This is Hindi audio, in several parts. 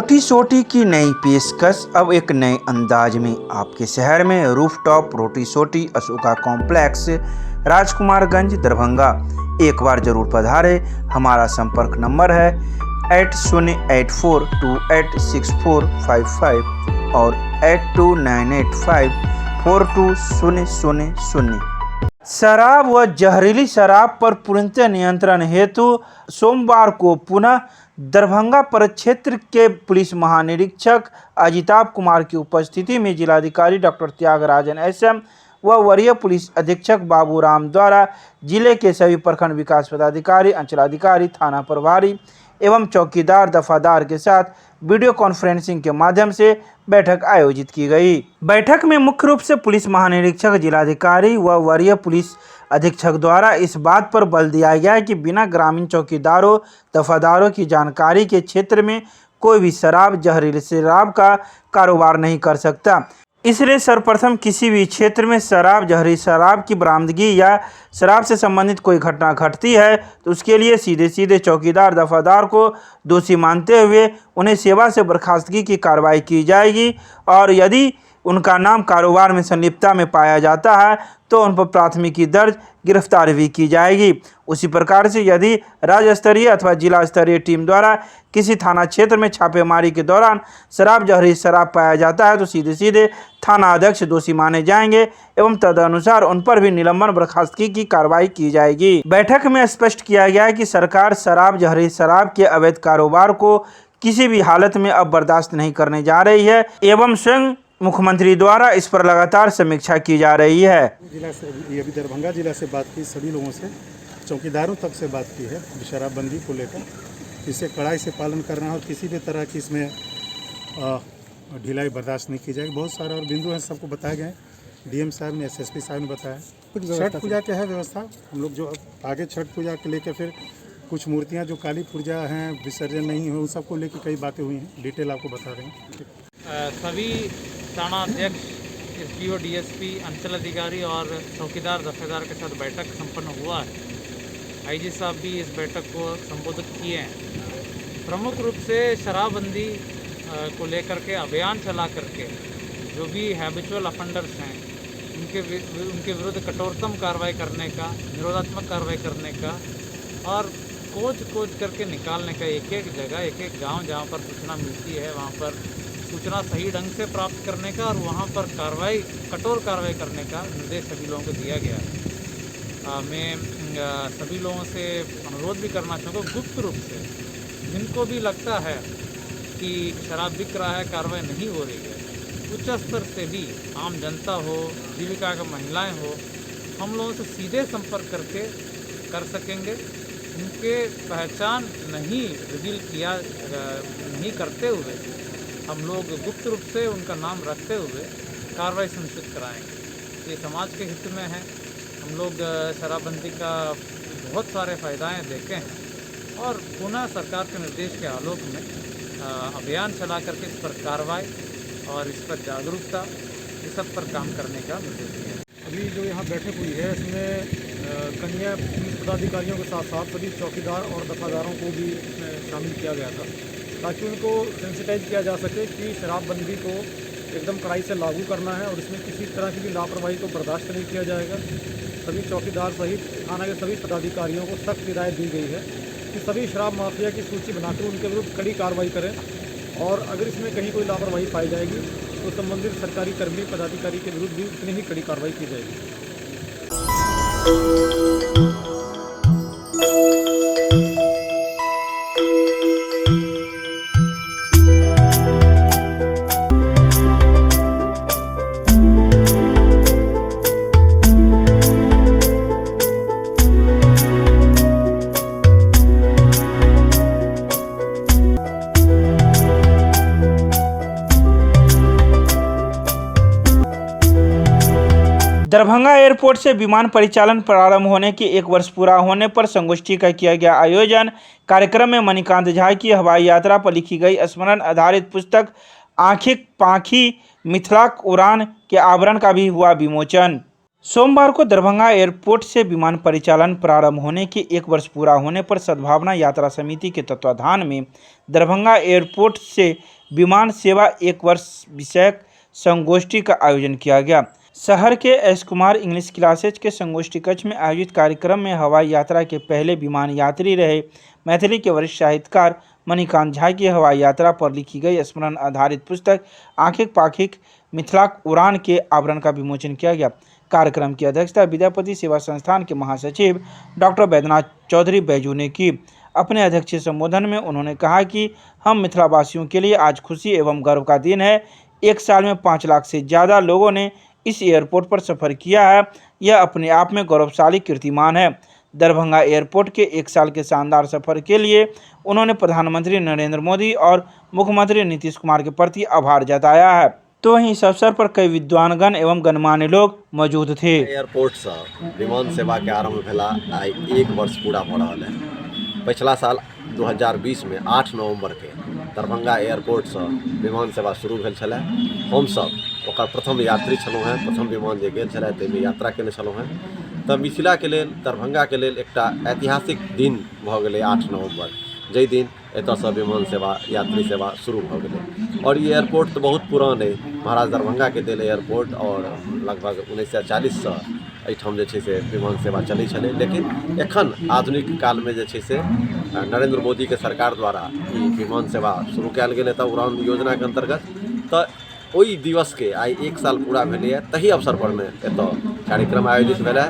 रोटी सोटी की नई पेशकश अब एक नए अंदाज में आपके शहर में रूफटॉप रोटी सोटी अशोका कॉम्प्लेक्स राजकुमारगंज दरभंगा। एक बार जरूर पधारे। हमारा संपर्क नंबर है 8084286455 और 8298542000। शराब व जहरीली शराब पर पूर्णतः नियंत्रण हेतु सोमवार को पुनः दरभंगा परिक्षेत्र के पुलिस महानिरीक्षक अजिताभ कुमार की उपस्थिति में जिलाधिकारी डॉक्टर त्यागराजन एसएम व वरीय पुलिस अधीक्षक बाबूराम द्वारा जिले के सभी प्रखंड विकास पदाधिकारी, अंचलाधिकारी, थाना प्रभारी एवं चौकीदार दफादार के साथ वीडियो कॉन्फ्रेंसिंग के माध्यम से बैठक आयोजित की गई। बैठक में मुख्य रूप से पुलिस महानिरीक्षक, जिलाधिकारी व वरीय पुलिस अधीक्षक द्वारा इस बात पर बल दिया गया कि बिना ग्रामीण चौकीदारों दफादारों की जानकारी के क्षेत्र में कोई भी शराब जहरीली शराब का कारोबार नहीं कर सकता। इसलिए सर्वप्रथम किसी भी क्षेत्र में शराब जहरीली शराब की बरामदगी या शराब से संबंधित कोई घटना घटती है तो उसके लिए सीधे चौकीदार दफादार को दोषी मानते हुए उन्हें सेवा से बर्खास्तगी की कार्रवाई की जाएगी और यदि उनका नाम कारोबार में संलिप्तता में पाया जाता है तो उन पर प्राथमिकी दर्ज, गिरफ्तारी भी की जाएगी। उसी प्रकार से यदि राज्य स्तरीय अथवा जिला स्तरीय टीम द्वारा किसी थाना क्षेत्र में छापेमारी के दौरान शराब जहरीली शराब पाया जाता है तो सीधे थाना अध्यक्ष दोषी माने जाएंगे एवं तदनुसार उन पर भी निलंबन बर्खास्तगी की कार्रवाई की जाएगी। बैठक में स्पष्ट किया गया कि सरकार शराब जहरीली शराब के अवैध कारोबार को किसी भी हालत में अब बर्दाश्त नहीं करने जा रही है एवं स्वयं मुख्यमंत्री द्वारा इस पर लगातार समीक्षा की जा रही है। जिला से ये भी दरभंगा जिला से बात की, सभी लोगों से, चौकीदारों तक से बात की है शराबबंदी को लेकर। इसे कड़ाई से पालन करना है और किसी भी तरह की इसमें ढिलाई बर्दाश्त नहीं की जाएगी। बहुत सारे और बिंदु हैं, सबको बताए गए। डीएम साहब ने, एसएसपी साहब ने बताया। छठ पूजा क्या है व्यवस्था, हम लोग जो आगे छठ पूजा के लेकर फिर कुछ मूर्तियाँ जो काली पूजा हैं विसर्जन नहीं हो, उन सबको लेकर कई बातें हुई हैं, डिटेल आपको बता रहे हैं। सभी थाना अध्यक्ष, एसडीओ, डीएसपी, अंचल अधिकारी और चौकीदार दफेदार के साथ बैठक संपन्न हुआ है। आईजी साहब भी इस बैठक को संबोधित किए हैं। प्रमुख रूप से शराबबंदी को लेकर के अभियान चला करके जो भी हैबिचुअल अफेंडर्स हैं उनके विरुद्ध कठोरतम कार्रवाई करने का, निरोधात्मक कार्रवाई करने का और खोज करके निकालने का, एक एक जगह, एक एक गाँव जहाँ पर सूचना मिलती है वहाँ पर सूचना सही ढंग से प्राप्त करने का और वहाँ पर कठोर कार्रवाई करने का निर्देश सभी लोगों को दिया गया है। मैं सभी लोगों से अनुरोध भी करना चाहूँगा, गुप्त रूप से जिनको भी लगता है कि शराब बिक रहा है, कार्रवाई नहीं हो रही है, उच्च स्तर से भी आम जनता हो, जीविका का महिलाएं हो, हम लोगों से सीधे संपर्क करके कर सकेंगे। उनके पहचान नहीं रिवील किया नहीं करते हुए हम लोग गुप्त रूप से उनका नाम रखते हुए कार्रवाई सुनिश्चित कराएंगे। ये समाज के हित में है। हम लोग शराबबंदी का बहुत सारे फ़ायदाएँ देखे हैं और पुनः सरकार के निर्देश के आलोक में अभियान चला करके इस पर कार्रवाई और इस पर जागरूकता, इस सब पर काम करने का निर्देश दिया है। अभी जो यहाँ बैठक हुई है इसमें कन्या पुलिस पदाधिकारियों के साथ साथ सभी चौकीदार और दफादारों को भी इसमें शामिल किया गया था ताकि उनको सेंसिटाइज किया जा सके कि शराबबंदी को एकदम कड़ाई से लागू करना है और इसमें किसी तरह की भी लापरवाही को बर्दाश्त नहीं किया जाएगा। सभी चौकीदार सहित थाना के सभी पदाधिकारियों को सख्त हिदायत दी गई है कि सभी शराब माफिया की सूची बनाकर उनके विरुद्ध कड़ी कार्रवाई करें और अगर इसमें कहीं कोई लापरवाही पाई जाएगी तो संबंधित सरकारी कर्मी पदाधिकारी के विरुद्ध भी उतनी ही कड़ी कार्रवाई की जाएगी। दरभंगा एयरपोर्ट से विमान परिचालन प्रारंभ होने के 1 वर्ष पूरा होने पर संगोष्ठी का किया गया आयोजन। कार्यक्रम में मणिकांत झा की हवाई यात्रा पर लिखी गई स्मरण आधारित पुस्तक आँखी पाँखी मिथिलाक उड़ान के आवरण का भी हुआ विमोचन। सोमवार को दरभंगा एयरपोर्ट से विमान परिचालन प्रारंभ होने के 1 वर्ष पूरा होने पर सद्भावना यात्रा समिति के तत्वाधान में दरभंगा एयरपोर्ट से विमान सेवा 1 वर्ष विषयक संगोष्ठी का आयोजन किया गया। शहर के एस कुमार इंग्लिश क्लासेज के संगोष्ठी कक्ष में आयोजित कार्यक्रम में हवाई यात्रा के पहले विमान यात्री रहे मैथिली के वरिष्ठ साहित्यकार मणिकांत झा की हवाई यात्रा पर लिखी गई स्मरण आधारित पुस्तक आँखिक पाखिक मिथिलाक उड़ान के आवरण का विमोचन किया गया। कार्यक्रम की अध्यक्षता विद्यापति सेवा संस्थान के महासचिव डॉक्टर बैद्यनाथ चौधरी बैजू ने की। अपने अध्यक्षीय संबोधन में उन्होंने कहा कि हम मिथिलावासियों के लिए आज खुशी एवं गर्व का दिन है। एक साल में 5 लाख से ज़्यादा लोगों ने इस एयरपोर्ट पर सफ़र किया है। यह अपने आप में गौरवशाली कीर्तिमान है। दरभंगा एयरपोर्ट के 1 साल के शानदार सफर के लिए उन्होंने प्रधानमंत्री नरेंद्र मोदी और मुख्यमंत्री नीतीश कुमार के प्रति आभार जताया है। तो वहीं इस अवसर पर कई विद्वानगण एवं गणमान्य लोग मौजूद थे। एयरपोर्ट से विमान सेवा के आरंभ भेला आइ 1 वर्ष पूरा भ रहा है। पिछला साल 2020 में 8 नवंबर के दरभंगा एयरपोर्ट से विमान सेवा शुरू भेल छलै। हमसब ओकर प्रथम यात्री छलहुँ हैं। प्रथम विमान जे गेल छलै ताहिमे यात्रा केने छलहुँ हैं। तऽ मिथिला के लेल दरभंगा के लेल एकटा ऐतिहासिक दिन भऽ गेलै 8 नवंबर, जाहि दिन एतऽसँ विमान सेवा यात्री सेवा शुरू भऽ गेलै। और ये एयरपोर्ट तऽ बहुत पुरान है, महाराज दरभंगा के देल एयरपोर्ट और लगभग 1940 से एहिठाम जे छै से विमान सेवा चलै छलै। लेकिन एखन आधुनिक काल में जे छै से नरेंद्र मोदी के सरकार द्वारा ई विमान सेवा शुरू कयल गेल एतऽ उड़ान योजना के अंतर्गत। तऽ ओहि दिवस के आइ 1 साल पूरा भेलैए। तही अवसर पर में एतऽ कार्यक्रम आयोजित भेलै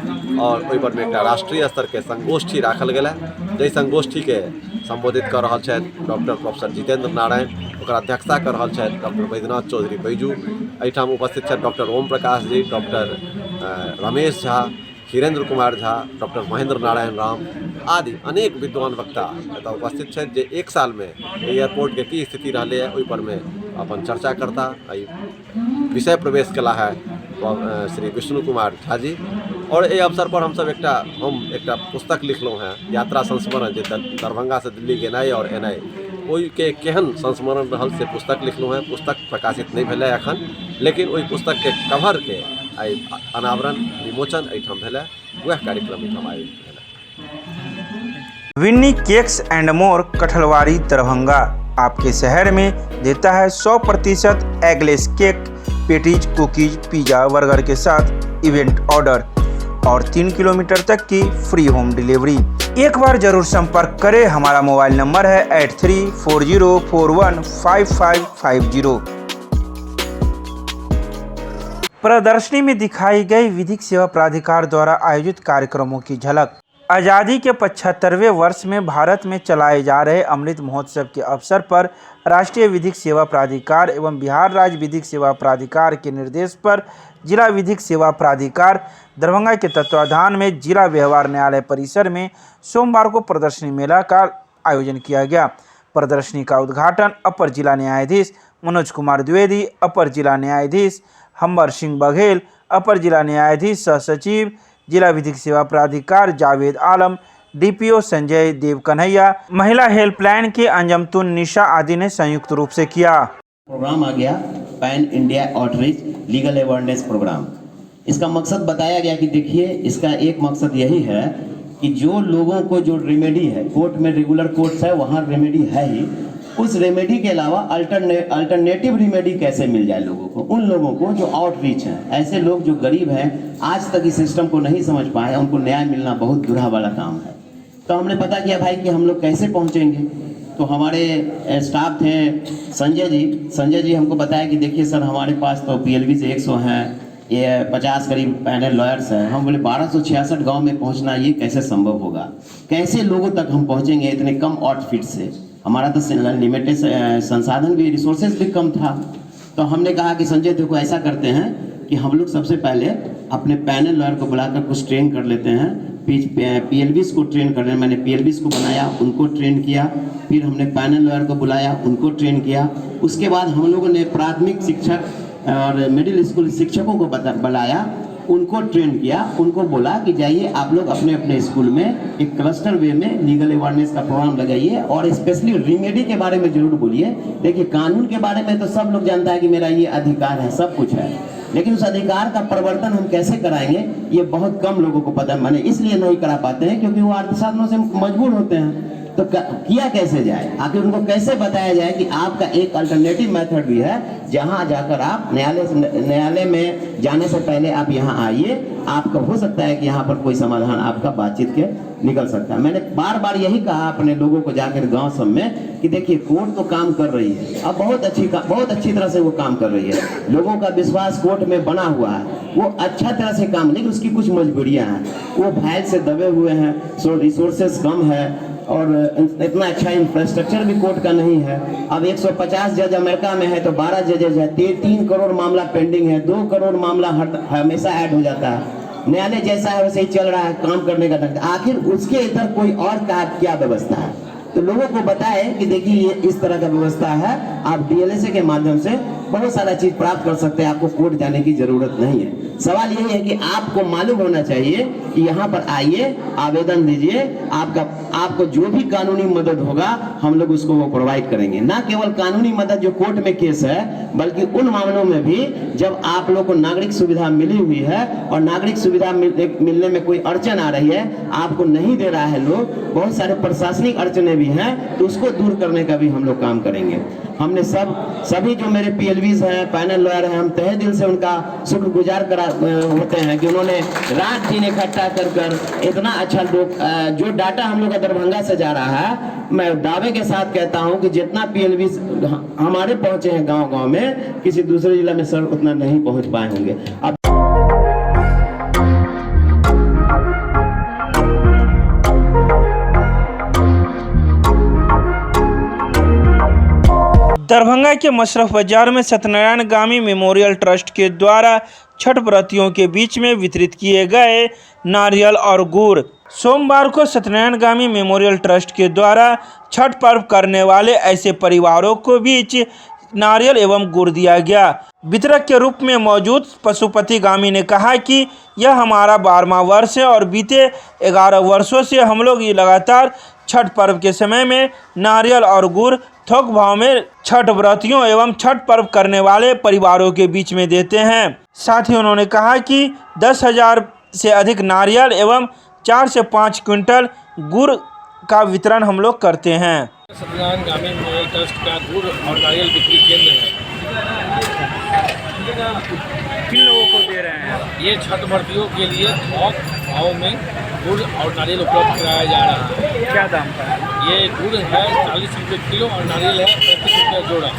और ओहि पर में एकटा राष्ट्रीय स्तर के संगोष्ठी राखल गेलै। जाहि संगोष्ठी के संबोधित कर रहल छथि डॉक्टर प्रोफेसर जितेंद्र नारायण। ओकर अध्यक्षता कर रहल छथि डॉक्टर बैद्यनाथ चौधरी बैजू। एहिठाम उपस्थित छथि doctor Om Prakash ji, doctor Ramesh Jha, Hirendra Kumar Jha, doctor Mahendra Narayan Ram आदि अनेक विद्वान वक्ता एतऽ उपस्थित छथि जे 1 साल में एयरपोर्ट के की स्थिति रहलै है ओहि पर में अपन चर्चा करता विषय प्रवेश कला है श्री विष्णु कुमार झा जी। और एहि अवसर पर हम एकटा पुस्तक लिखलहुँ हैं, यात्रा संस्मरण जे दरभंगा से दिल्ली गेनाइ और एनाइ ओहि के केहन संस्मरण रहल से पुस्तक लिखलहुँ हैं। पुस्तक प्रकाशित नहीं भेलै एखन, लेकिन ओहि पुस्तक के कवर के आइ अनावरण विमोचन एहिठाम भेलै। वह कार्यक्रम एहिठाम आयोजित भेलै। Vinni cakes and more Kathalwari Darbhanga आपके शहर में देता है 100% eggless cake, patties, cookies, pizza, burger के साथ इवेंट ऑर्डर और 3 किलोमीटर तक की फ्री होम डिलीवरी। एक बार जरूर संपर्क करें। हमारा मोबाइल नंबर है 8340415550। प्रदर्शनी में दिखाई गई विधिक सेवा प्राधिकार द्वारा आयोजित कार्यक्रमों की झलक। आज़ादी के 75वें वर्ष में भारत में चलाए जा रहे अमृत महोत्सव के अवसर पर राष्ट्रीय विधिक सेवा प्राधिकार एवं बिहार राज्य विधिक सेवा प्राधिकार के निर्देश पर जिला विधिक सेवा प्राधिकार दरभंगा के तत्वाधान में जिला व्यवहार न्यायालय परिसर में सोमवार को प्रदर्शनी मेला का आयोजन किया गया। प्रदर्शनी का उद्घाटन अपर जिला न्यायाधीश मनोज कुमार द्विवेदी, अपर जिला न्यायाधीश हम्बर सिंह बघेल, अपर जिला न्यायाधीश सह सचिव जिला विधिक सेवा प्राधिकार जावेद आलम, डीपीओ संजय देव कन्हैया, महिला हेल्पलाइन के अंजमतुन निशा आदि ने संयुक्त रूप से किया। प्रोग्राम आ गया pan India outreach legal awareness program. इसका मकसद बताया गया कि देखिए, इसका एक मकसद यही है कि जो लोगों को जो रेमेडी है, कोर्ट में रेगुलर कोर्ट्स है वहाँ रेमेडी है ही, उस रेमेडी के अलावा अल्टरनेटिव रेमेडी कैसे मिल जाए लोगों को, उन लोगों को जो आउटरीच हैं, ऐसे लोग जो गरीब हैं, आज तक इस सिस्टम को नहीं समझ पाए, उनको न्याय मिलना बहुत बुरा वाला काम है। तो हमने पता किया भाई कि हम लोग कैसे पहुंचेंगे। तो हमारे स्टाफ थे संजय जी हमको बताया कि देखिए सर, हमारे पास तो PLB से 100 हैं, ये 50 करीब पैनल लॉयर्स हैं। हम बोले 1266 गाँव में पहुँचना ये कैसे संभव होगा, कैसे लोगों तक हम पहुँचेंगे इतने कम आउटफिट से। हमारा तो लिमिटेड संसाधन भी, रिसोर्सेज भी कम था। तो हमने कहा कि संजय देखो ऐसा करते हैं कि हम लोग सबसे पहले अपने पैनल लॉयर को बुलाकर कुछ ट्रेन कर लेते हैं। PLBs को ट्रेन करने, मैंने PLBs को बनाया, उनको ट्रेन किया। फिर हमने पैनल लॉयर को बुलाया, उनको ट्रेन किया। उसके बाद हम लोगों ने प्राथमिक शिक्षक और मिडिल स्कूल शिक्षकों को बुलाया, उनको ट्रेन किया। उनको बोला कि जाइए आप लोग अपने अपने स्कूल में एक क्लस्टर वे में लीगल अवेयरनेस का प्रोग्राम लगाइए और स्पेशली रेमेडी के बारे में जरूर बोलिए। देखिए, कानून के बारे में तो सब लोग जानता है कि मेरा ये अधिकार है, सब कुछ है, लेकिन उस अधिकार का परिवर्तन हम कैसे कराएंगे ये बहुत कम लोगों को पता है। मैंने इसलिए नहीं करा पाते हैं क्योंकि वो आर्थिक साधनों से मजबूर होते हैं। तो किया कैसे जाए, आखिर उनको कैसे बताया जाए कि आपका एक अल्टरनेटिव मेथड भी है, जहां जाकर आप न्यायालय में जाने से पहले आप यहां आइए, आपका हो सकता है कि यहाँ पर कोई समाधान आपका बातचीत के निकल सकता है। मैंने बार बार यही कहा अपने लोगों को जाकर गांव सब में कि देखिए कोर्ट तो काम कर रही है, अब बहुत अच्छी तरह से वो काम कर रही है, लोगों का विश्वास कोर्ट में बना हुआ है, वो अच्छा तरह से काम, लेकिन उसकी कुछ मजबूरियां हैं, वो फाइल से दबे हुए हैं, रिसोर्सेज कम है और इतना अच्छा इंफ्रास्ट्रक्चर भी कोर्ट का नहीं है। अब 150 जज अमेरिका में है तो 12 जजेज है, 3 करोड़ मामला पेंडिंग है, 2 करोड़ मामला हमेशा ऐड हो जाता है, न्यायालय जैसा है वैसे ही चल रहा है, काम करने का ढंग, आखिर उसके इधर कोई और क्या व्यवस्था है। तो लोगों को बताए कि देखिए ये इस तरह का व्यवस्था है, आप डीएलएसए के माध्यम से बहुत सारा चीज प्राप्त कर सकते हैं, आपको कोर्ट जाने की जरूरत नहीं है। सवाल यही है कि आपको मालूम होना चाहिए कि यहाँ पर आइए, आवेदन दीजिए, आपको जो भी कानूनी मदद होगा हम लोग उसको वो प्रोवाइड करेंगे। ना केवल कानूनी मदद जो कोर्ट में केस है, बल्कि उन मामलों में भी जब आप लोग को नागरिक सुविधा मिली हुई है और नागरिक सुविधा मिलने में कोई अड़चन आ रही है, आपको नहीं दे रहा है लोग, बहुत सारे प्रशासनिक अड़चने भी हैं, तो उसको दूर करने का भी हम लोग काम करेंगे। हमने सभी जो मेरे पीएलवीज हैं, पैनल लॉयर हैं, हम तहे दिल से उनका शुक्रगुजार होते हैं कि उन्होंने रात दिन इकट्ठा कर इतना अच्छा जो डाटा हम लोग का दरभंगा से जा रहा है, मैं दावे के साथ कहता हूं कि जितना पीएलवीज हमारे पहुंचे हैं गांव-गांव में, किसी दूसरे जिला में सर उतना नहीं पहुंच पाए होंगे। अब दरभंगा के मशरफ बाजार में सत्यनारायण गामी मेमोरियल ट्रस्ट के द्वारा छठ व्रतियों के बीच में वितरित किए गए नारियल और गुड़। सोमवार को सत्यनारायण गामी मेमोरियल ट्रस्ट के द्वारा छठ पर्व करने वाले ऐसे परिवारों को बीच नारियल एवं गुड़ दिया गया। वितरक के रूप में मौजूद पशुपति गामी ने कहा कि यह हमारा 12वां वर्ष है और बीते 11 वर्षों से हम लोग ये लगातार छठ पर्व के समय में नारियल और गुड़ थोक भाव में छठ व्रतियों एवं छठ पर्व करने वाले परिवारों के बीच में देते हैं। साथ ही उन्होंने कहा कि 10,000 से अधिक नारियल एवं 4 से 5 क्विंटल गुड़ का वितरण हम लोग करते हैं। सत्यनारायण गामी मेमोरियल ट्रस्ट का गुड़ और नारियल बिक्री केंद्र है। किन लोगों को दे रहे हैं? ये छठ व्रतियों के लिए थोक भाव में गुड़ और नारियल उपलब्ध कराया जा रहा है। क्या दाम का है? ये गुड़ है 40 रुपये किलो और नारियल है 35 रुपये जोड़ा।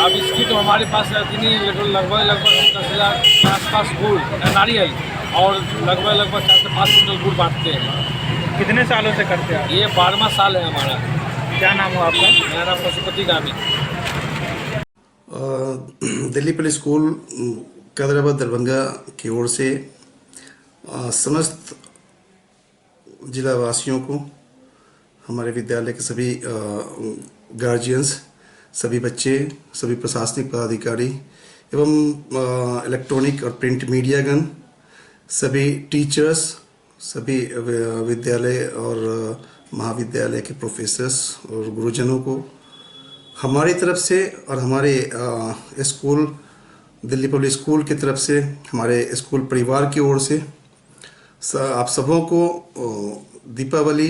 अब इसकी तो हमारे पास इतनी लगभग 10,000 के आसपास गुड़ नारियल और लगभग 4 से 5 क्विंटल गुड़ बांटते हैं। कितने सालों से करते हैं? ये 12वां साल है हमारा। क्या नाम हुआ आपका? मेरा नाम पशुपति गामी। दिल्ली पब्लिक स्कूल कैदराबाद दरभंगा की ओर से समस्त जिला वासियों को, हमारे विद्यालय के सभी गार्जियंस, सभी बच्चे, सभी प्रशासनिक पदाधिकारी एवं इलेक्ट्रॉनिक और प्रिंट मीडियागण, सभी टीचर्स, सभी विद्यालय और महाविद्यालय के प्रोफेसर्स और गुरुजनों को हमारी तरफ से और हमारे स्कूल दिल्ली पब्लिक स्कूल की तरफ से, हमारे स्कूल परिवार की ओर से आप सबों को दीपावली,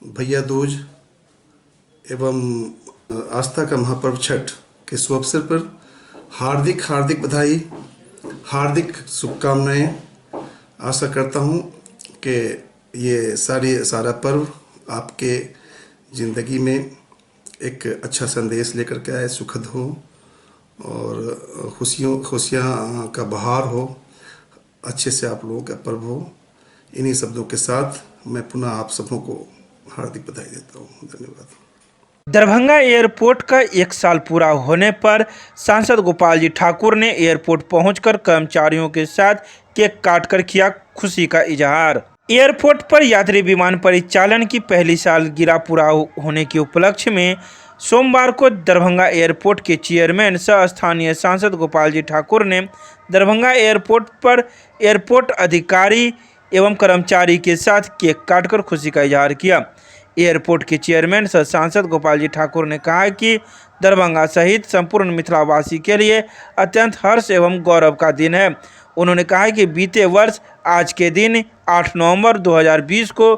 भैया दूज एवं आस्था का महापर्व छठ के शुभ अवसर पर हार्दिक बधाई, हार्दिक शुभकामनाएं। आशा करता हूं कि ये सारा पर्व आपके ज़िंदगी में एक अच्छा संदेश लेकर के आए, सुखद हो और खुशियाँ का बहार हो, अच्छे से आप लोगों का पर्व हो। इन्हीं शब्दों के साथ मैं पुनः आप सबों को हार्दिक बधाई देता हूँ। धन्यवाद। दरभंगा एयरपोर्ट का 1 साल पूरा होने पर सांसद गोपाल जी ठाकुर ने एयरपोर्ट पहुंचकर कर्मचारियों के साथ केक काटकर किया खुशी का इजहार। एयरपोर्ट पर यात्री विमान परिचालन की पहली सालगिरह पूरा होने के उपलक्ष्य में सोमवार को दरभंगा एयरपोर्ट के चेयरमैन सह स्थानीय सांसद गोपाल जी ठाकुर ने दरभंगा एयरपोर्ट पर एयरपोर्ट अधिकारी एवं कर्मचारी के साथ केक काटकर खुशी का इजहार किया। एयरपोर्ट के चेयरमैन सह सांसद गोपाल जी ठाकुर ने कहा कि दरभंगा सहित संपूर्ण मिथिलावासी के लिए अत्यंत हर्ष एवं गौरव का दिन है। उन्होंने कहा कि बीते वर्ष आज के दिन 8 नवंबर 2020 को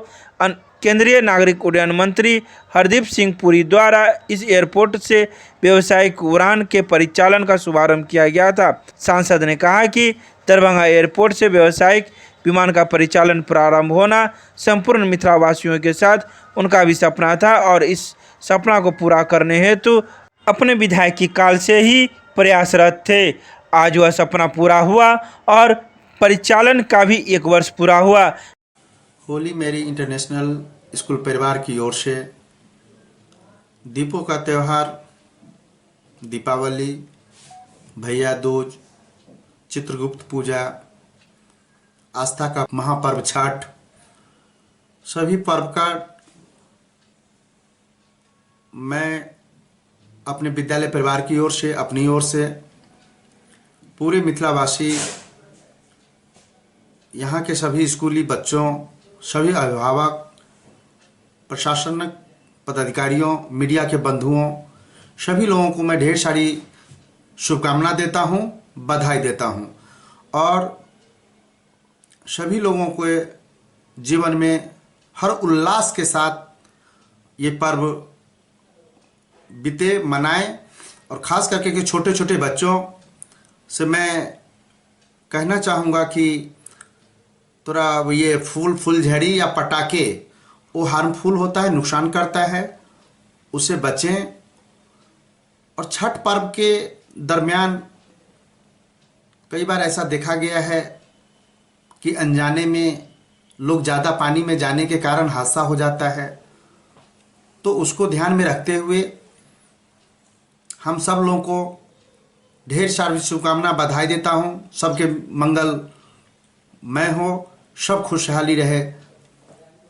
केंद्रीय नागरिक उड्डयन मंत्री हरदीप सिंह पुरी द्वारा इस एयरपोर्ट से व्यावसायिक उड़ान के परिचालन का शुभारंभ किया गया था। सांसद ने कहा कि दरभंगा एयरपोर्ट से व्यावसायिक विमान का परिचालन प्रारंभ होना संपूर्ण मिथिलावासियों के साथ उनका भी सपना था और इस सपना को पूरा करने हेतु अपने विधायकी काल से ही प्रयासरत थे। आज वह सपना पूरा हुआ और परिचालन का भी 1 वर्ष पूरा हुआ। होली मेरी इंटरनेशनल स्कूल परिवार की ओर से दीपों का त्यौहार दीपावली, भैया दूज, चित्रगुप्त पूजा, आस्था का महापर्व छठ, सभी पर्व का मैं अपने विद्यालय परिवार की ओर से, अपनी ओर से पूरे मिथिलावासी, यहाँ के सभी स्कूली बच्चों, सभी अभिभावक, प्रशासनिक पदाधिकारियों, मीडिया के बंधुओं, सभी लोगों को मैं ढेर सारी शुभकामना देता हूँ, बधाई देता हूँ और सभी लोगों को जीवन में हर उल्लास के साथ ये पर्व बीते, मनाएं और ख़ास करके कि छोटे छोटे बच्चों से मैं कहना चाहूँगा कि थोड़ा ये फुलझड़ी या पटाखे वो हार्मफुल होता है, नुकसान करता है, उससे बचें। और छठ पर्व के दरमियान कई बार ऐसा देखा गया है कि अनजाने में लोग ज़्यादा पानी में जाने के कारण हादसा हो जाता है, तो उसको ध्यान में रखते हुए हम सब लोगों को ढेर सारी शुभकामना, बधाई देता हूँ। सबके मंगल मैं हो, सब खुशहाली रहे,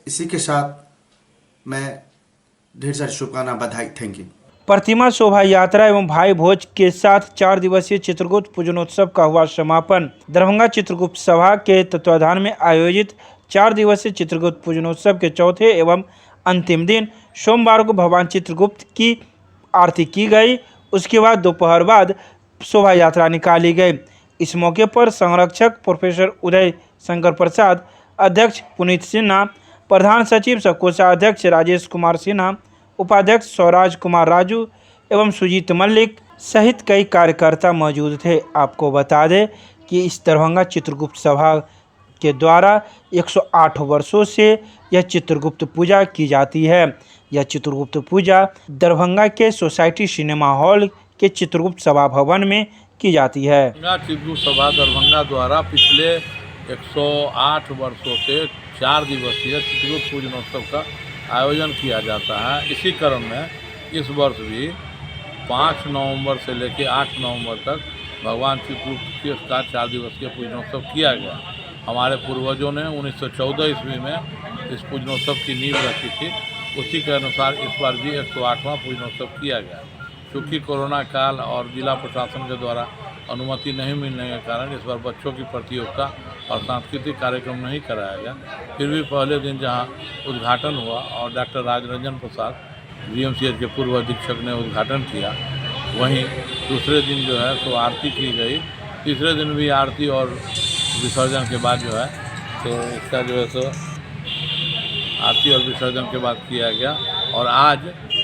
इसी के साथ मैं ढेर सारी शुभकामना, बधाई। Thank you. प्रतिमा शोभा यात्रा एवं भाई भोज के साथ 4 दिवसीय चित्रगुप्त पूजनोत्सव का हुआ समापन। दरभंगा चित्रगुप्त सभा के तत्वाधान में आयोजित 4 दिवसीय चित्रगुप्त पूजनोत्सव के चौथे एवं अंतिम दिन सोमवार को भगवान चित्रगुप्त की आरती की गई। उसके बाद दोपहर बाद शोभा यात्रा निकाली गई। इस मौके पर संरक्षक प्रोफेसर उदय शंकर प्रसाद, अध्यक्ष पुनीत सिन्हा, प्रधान सचिव सह कोषाध्यक्ष राजेश कुमार सिन्हा, उपाध्यक्ष स्वराज कुमार राजू एवं सुजीत मल्लिक सहित कई कार्यकर्ता मौजूद थे। आपको बता दें कि इस दरभंगा चित्रगुप्त सभा के द्वारा 108 वर्षों से यह चित्रगुप्त पूजा की जाती है। यह चित्रगुप्त पूजा दरभंगा के सोसाइटी सिनेमा हॉल के चित्रगुप्त सभा भवन में की जाती है। चित्रगुप्त सभा दरभंगा द्वारा पिछले 108 वर्षों से 4 दिवसीय चित्रगुप्त पूजनोत्सव का आयोजन किया जाता है। इसी क्रम में इस वर्ष भी 5 नवंबर से लेकर 8 नवंबर तक भगवान चित्रगुप्त का 4 दिवसीय पूजनोत्सव किया गया। हमारे पूर्वजों ने 1914 ईस्वी में इस पूजनोत्सव की नींव रखी थी। उसी के अनुसार इस बार भी 108वां पूजनोत्सव किया गया। चूँकि कोरोना काल और जिला प्रशासन के द्वारा अनुमति नहीं मिलने के कारण इस बार बच्चों की प्रतियोगिता और सांस्कृतिक कार्यक्रम नहीं कराया गया। फिर भी पहले दिन जहां उद्घाटन हुआ और डॉक्टर राजरंजन प्रसाद BMCH के पूर्व अधीक्षक ने उद्घाटन किया, वहीं दूसरे दिन जो है सो आरती की गई। तीसरे दिन भी आरती और विसर्जन के बाद जो है तो इसका जो है सो आरती और विसर्जन के बाद किया गया। और आज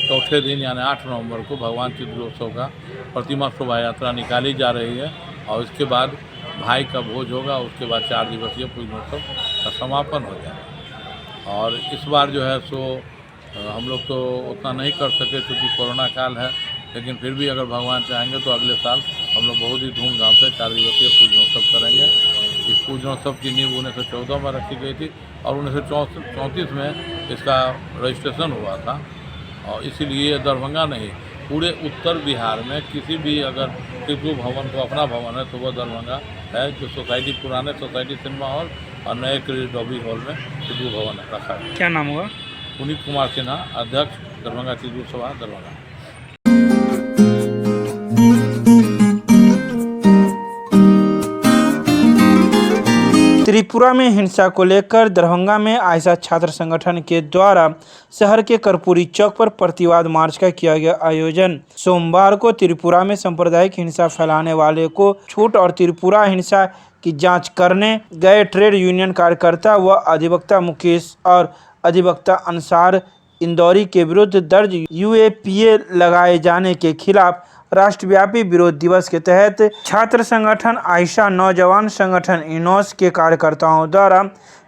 चौथे दिन यानी 8 नवंबर को भगवान चित्रगुप्तों का प्रतिमा शोभा यात्रा निकाली जा रही है और इसके बाद भाई का भोज होगा। उसके बाद 4 दिवसीय पूजनोत्सव का समापन हो जाएगा। और इस बार जो है सो हम लोग तो उतना नहीं कर सके क्योंकि कोरोना काल है, लेकिन फिर भी अगर भगवान चाहेंगे तो अगले साल हम लोग बहुत ही धूमधाम से 4 दिवसीय पूजनोत्सव करेंगे। इस पूजनोत्सव की नींव 1914 में रखी गई थी और 1934 में इसका रजिस्ट्रेशन हुआ था। और इसीलिए दरभंगा नहीं, पूरे उत्तर बिहार में किसी भी अगर चित्रगुप्त भवन को अपना भवन है तो वह दरभंगा है, जो सोसाइटी पुराने सोसाइटी सिनेमा हॉल और नए क्रेडिट डॉबी हॉल में चित्रगुप्त भवन रखा है। क्या नाम हुआ? पुनीत कुमार सिन्हा, अध्यक्ष दरभंगा चित्रगुप्त सभा दरभंगा। त्रिपुरा में हिंसा को लेकर दरभंगा में आयशा छात्र संगठन के द्वारा शहर के कर्पूरी चौक पर प्रतिवाद मार्च का किया गया आयोजन। सोमवार को त्रिपुरा में सांप्रदायिक हिंसा फैलाने वाले को छूट और त्रिपुरा हिंसा की जांच करने गए ट्रेड यूनियन कार्यकर्ता व अधिवक्ता मुकेश और अधिवक्ता अंसार इंदौरी के विरुद्ध दर्ज यूएपीए लगाए जाने के खिलाफ राष्ट्रव्यापी विरोध दिवस के तहत छात्र संगठन आयशा, नौजवान संगठन इनोस के कार्यकर्ताओं द्वारा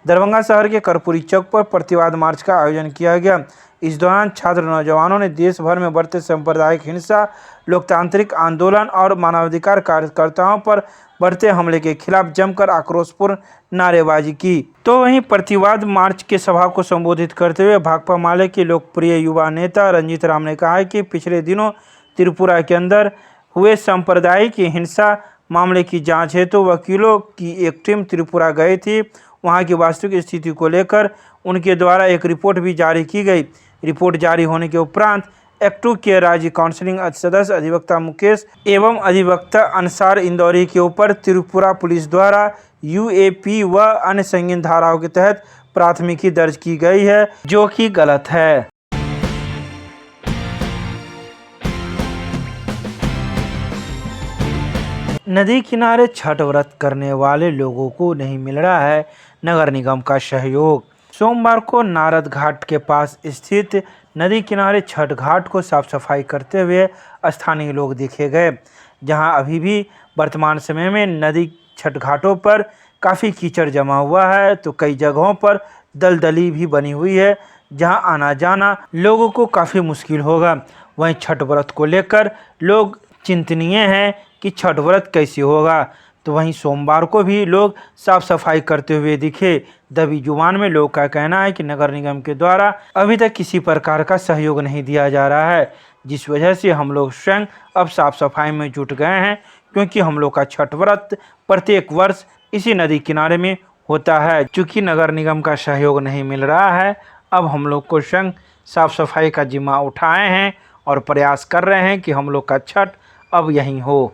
दरभंगा शहर के कर्पूरी चौक पर प्रतिवाद मार्च का आयोजन किया गया। इस दौरान छात्र नौजवानों ने देश भर में बढ़ते सांप्रदायिक हिंसा, लोकतांत्रिक आंदोलन और मानवाधिकार कार्यकर्ताओं पर बढ़ते हमले के खिलाफ जमकर आक्रोशपूर्ण नारेबाजी की। तो वहीं प्रतिवाद मार्च के सभा को संबोधित करते हुए भाकपा माले के लोकप्रिय युवा नेता रंजीत राम ने कहा कि पिछले दिनों त्रिपुरा के अंदर हुए सांप्रदायिक हिंसा मामले की जांच हेतु वकीलों की एक टीम त्रिपुरा गई थी। वहां की वास्तविक स्थिति को लेकर उनके द्वारा एक रिपोर्ट भी जारी की गई। रिपोर्ट जारी होने के उपरांत एक्ट 2 के राज्य काउंसिलिंग सदस्य अधिवक्ता मुकेश एवं अधिवक्ता अंसार इंदौरी के ऊपर त्रिपुरा पुलिस द्वारा यूएपी व अन्य संगीन धाराओं के तहत प्राथमिकी दर्ज की गई है, जो कि गलत है। नदी किनारे छठ व्रत करने वाले लोगों को नहीं मिल रहा है नगर निगम का सहयोग। सोमवार को नारद घाट के पास स्थित नदी किनारे छठ घाट को साफ सफाई करते हुए स्थानीय लोग देखे गए, जहां अभी भी वर्तमान समय में नदी छठ घाटों पर काफ़ी कीचड़ जमा हुआ है, तो कई जगहों पर दलदली भी बनी हुई है, जहां आना जाना लोगों को काफ़ी मुश्किल होगा। वहीं छठ व्रत को लेकर लोग चिंतनीय हैं कि छठ व्रत कैसे होगा। तो वहीं सोमवार को भी लोग साफ सफाई करते हुए दिखे। दबी जुबान में लोग का कहना है कि नगर निगम के द्वारा अभी तक किसी प्रकार का सहयोग नहीं दिया जा रहा है, जिस वजह से हम लोग स्वयं अब साफ सफाई में जुट गए हैं, क्योंकि हम लोग का छठ व्रत प्रत्येक वर्ष इसी नदी किनारे में होता है। चूँकि नगर निगम का सहयोग नहीं मिल रहा है, अब हम लोग को स्वयं साफ सफाई का जिम्मा उठाए हैं और प्रयास कर रहे हैं कि हम लोग का छठ अब यहीं हो।